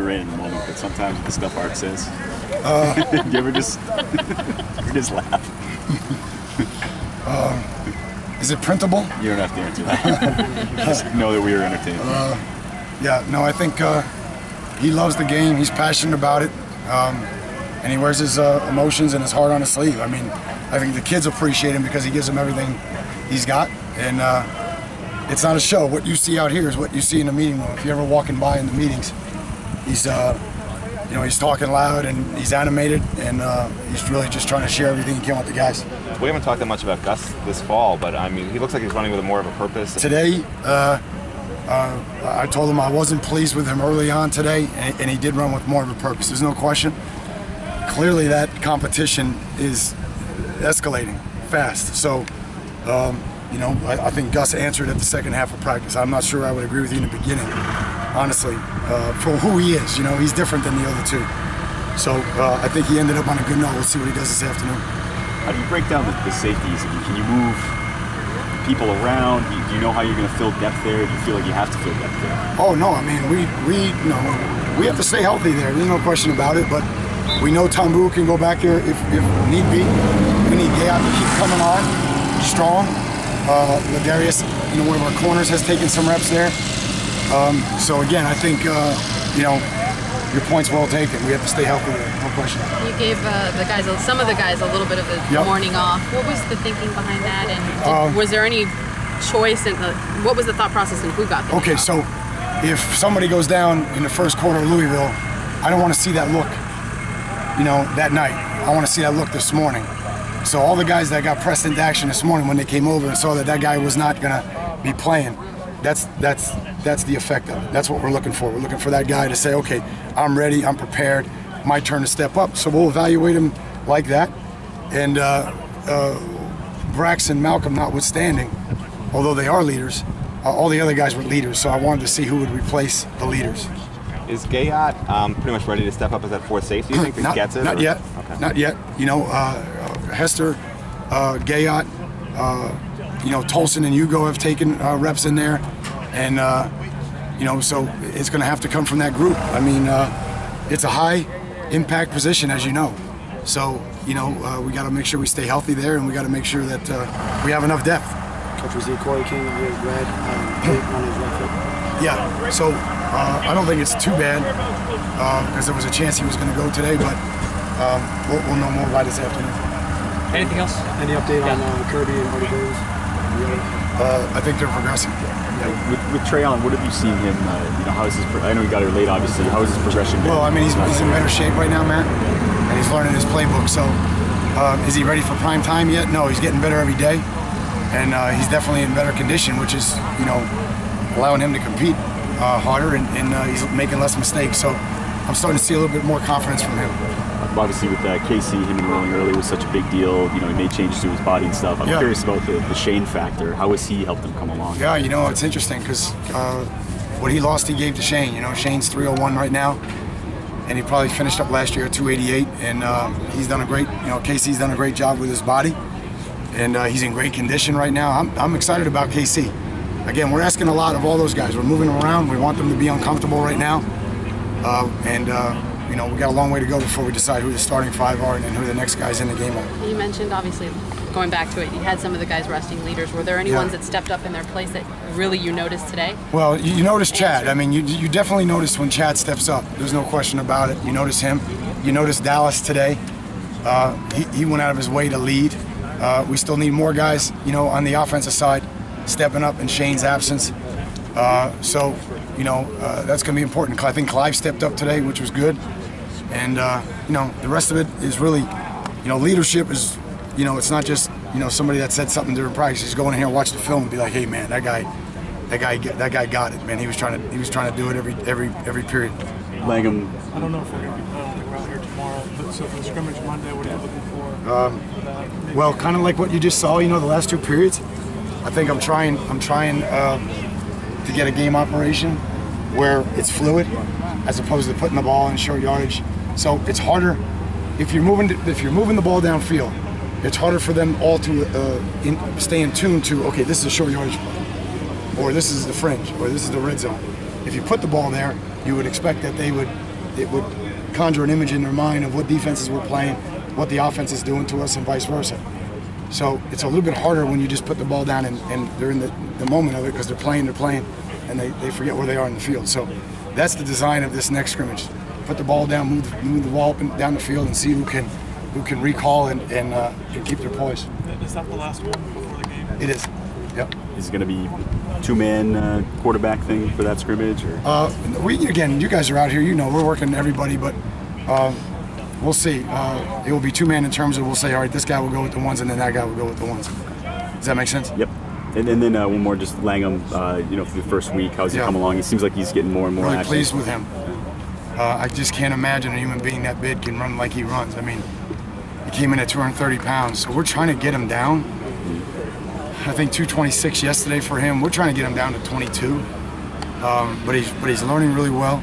were right in the moment, but sometimes the stuff Art says, do you ever just, laugh? Is it printable? You don't have to answer that. Just know that we were entertained. Yeah, no, I think he loves the game. He's passionate about it, and he wears his emotions and his heart on his sleeve. I mean, I think the kids appreciate him because he gives them everything he's got, and it's not a show. What you see out here is what you see in the meeting room. If you're ever walking by in the meetings, he's he's talking loud and he's animated, and he's really just trying to share everything he can with the guys. We haven't talked that much about Gus this fall, but I mean, he looks like he's running with more of a purpose. Today, I told him I wasn't pleased with him early on today, and he did run with more of a purpose. There's no question. Clearly, that competition is escalating fast. So, I think Gus answered at the second half of practice. I'm not sure I would agree with you in the beginning, honestly, for who he is. He's different than the other two. So I think he ended up on a good note. We'll see what he does this afternoon. How do you break down the safeties? Can you move people around? Do you know how you're going to fill depth there? Do you feel like you have to fill depth there? Oh no, I mean we have to stay healthy there. There's no question about it. But we know Tambu can go back there if need be. We need Gayat to keep coming on strong. Ladarius, one of our corners, has taken some reps there. So again, I think your point's well taken. We have to stay healthy there, no question. You gave some of the guys a little bit of a morning off. What was the thinking behind that? And was there any choice? What was the thought process in who got the Okay, so if somebody goes down in the first quarter of Louisville, I don't want to see that look, that night. I want to see that look this morning. So all the guys that got pressed into action this morning when they came over and saw that guy was not going to be playing, that's the effect of it. That's what we're looking for. We're looking for that guy to say, okay, I'm ready, I'm prepared, my turn to step up. So we'll evaluate him like that. And Brax and Malcolm notwithstanding, although they are leaders, all the other guys were leaders, so I wanted to see who would replace the leaders. Is Gayat pretty much ready to step up as that fourth safety? Do you think he gets it? Not yet. Okay. Not yet. Hester, Gayat, Tolson and Hugo have taken reps in there, and so it's going to have to come from that group. I mean, it's a high impact position, as you know. So we got to make sure we stay healthy there, and we got to make sure that we have enough depth. Coach, was Corey King red on his left foot? Yeah. So I don't think it's too bad because there was a chance he was going to go today, but we'll know more by this afternoon. Anything else? Any update on Kirby and Hardy Davis? I think they're progressing. With Trayon, what have you seen him? How is his? I know he got here late, obviously. How is his progression been? Well, I mean, he's in better shape right now, Matt, and he's learning his playbook. So, is he ready for prime time yet? No, he's getting better every day, and he's definitely in better condition, which is, allowing him to compete harder, and he's making less mistakes. So, I'm starting to see a little bit more confidence from him. Obviously, with Casey, him enrolling early was such a big deal. He made changes to his body and stuff. I'm curious about the Shane factor. How has he helped him come along? Yeah, it's interesting because what he lost, he gave to Shane. Shane's 301 right now, and he probably finished up last year at 288. And he's done a great, Casey's done a great job with his body, and he's in great condition right now. I'm excited about Casey. Again, we're asking a lot of all those guys. We're moving them around. We want them to be uncomfortable right now, we got a long way to go before we decide who the starting five are and who the next guys in the game are. You mentioned, obviously, going back to it, you had some of the guys resting leaders. Were there any ones that stepped up in their place that really you noticed today? Well, you noticed Chad. I mean, you definitely noticed when Chad steps up. There's no question about it. You notice him. You notice Dallas today. He went out of his way to lead. We still need more guys, on the offensive side, stepping up in Shane's absence. So that's going to be important. I think Clive stepped up today, which was good. And, the rest of it is really, leadership is, it's not just, somebody that said something during practice. Just go in here and watch the film and be like, hey, man, that guy got it, man. He was trying to do it every period. Langham. I don't know if we're going to be out here tomorrow, but so for the scrimmage Monday, what are you looking for? Well, kind of like what you just saw, the last two periods. I think I'm trying to get a game operation where it's fluid, as opposed to putting the ball in short yardage. So it's harder if you're moving the ball downfield. It's harder for them all to stay in tune to, okay, this is a short yardage play, or this is the fringe, or this is the red zone. If you put the ball there, you would expect that they would it would conjure an image in their mind of what defenses we're playing, what the offense is doing to us, and vice versa. So it's a little bit harder when you just put the ball down and they're in the moment of it because they're playing, and they forget where they are in the field. So that's the design of this next scrimmage. Put the ball down, move the ball up and down the field, and see who can recall and keep their poise. Is that the last one before the game? It is. Yep. Is it going to be two-man quarterback thing for that scrimmage? Or? Again, you guys are out here. You know, we're working everybody, but we'll see. It will be two-man in terms of we'll say, all right, this guy will go with the ones, and then that guy will go with the ones. Does that make sense? Yep. And then one more, just Langham. For the first week, how's he come along? He seems like he's getting more and more. Really pleased with him. I just can't imagine a human being that big can run like he runs. I mean, he came in at 230 pounds, so we're trying to get him down. I think 226 yesterday for him. We're trying to get him down to 22. But he's learning really well,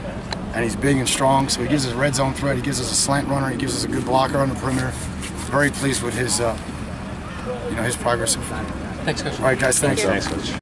and he's big and strong. So he gives us a red zone threat. He gives us a slant runner. He gives us a good blocker on the perimeter. Very pleased with his his progress so far. Thanks, Coach. All right, guys. Thanks. Thanks, Coach.